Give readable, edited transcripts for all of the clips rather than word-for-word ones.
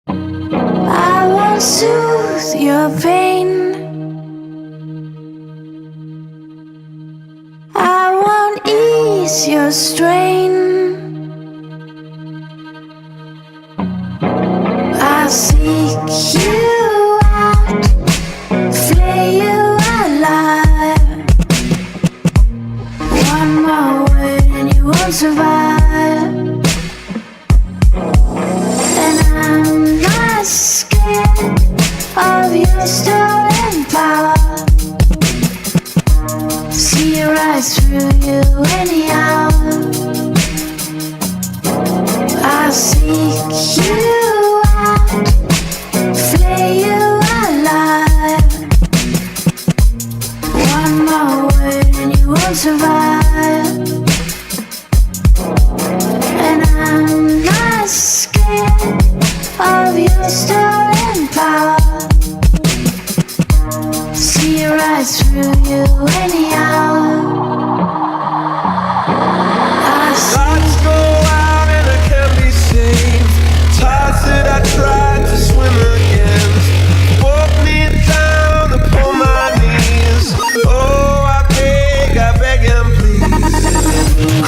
I won't soothe your pain. I won't ease your strain. I'll seek you out, flay you alive. One more word and you won't survive. And I'm not scared of your stolen power. See right through you anyhow. I'll seek you out, flay you alive. One more word and you won't survive. And I'm not scared of your stolen power. See right through you anyhow. Lights go out and I can't be saved. Tides that I tried to swim against walk me down upon my knees. Oh, I beg and please.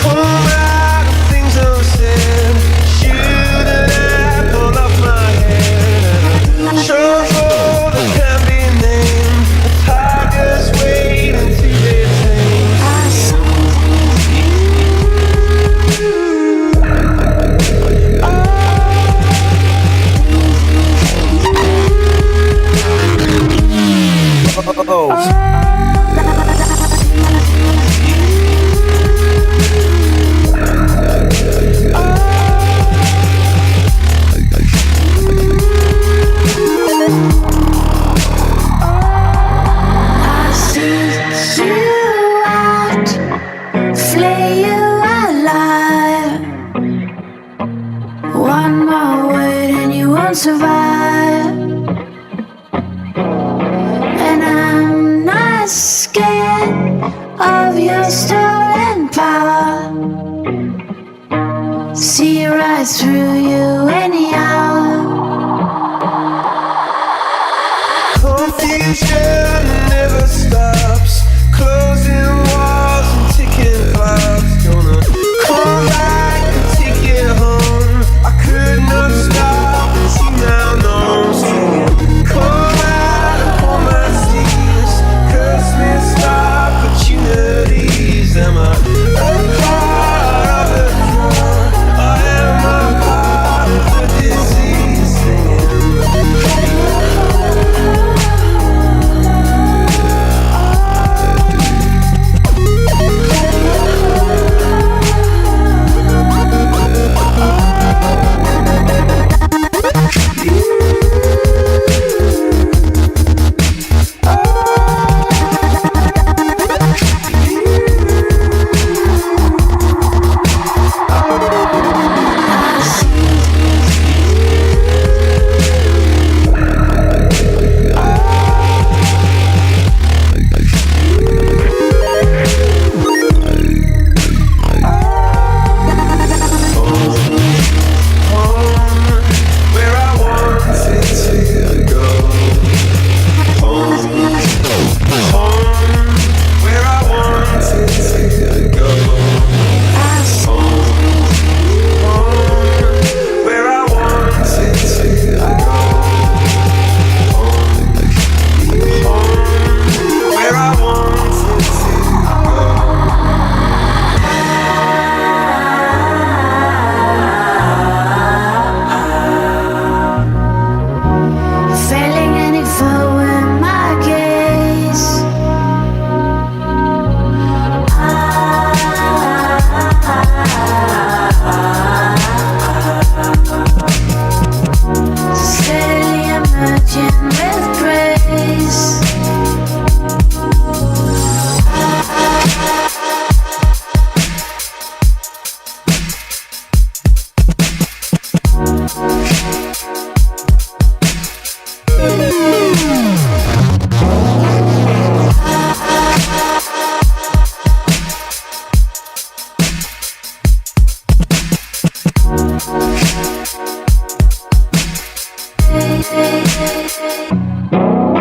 Come out of things unsaid. Shoot an apple off my head. Show that can't be named. Tigers waiting to be tamed. I'll seek you out, flay you alive. One more word and you won't survive. And I'm not scared of your stolen power. See right through you anyhow. Confusion never stops. Closing walls and ticking clocks. Gonna come back and take it home. I could not stop, but you now know. Singing, come out upon my seas. Curse missed opportunities. Am I a part of the draw? Or am I part survive.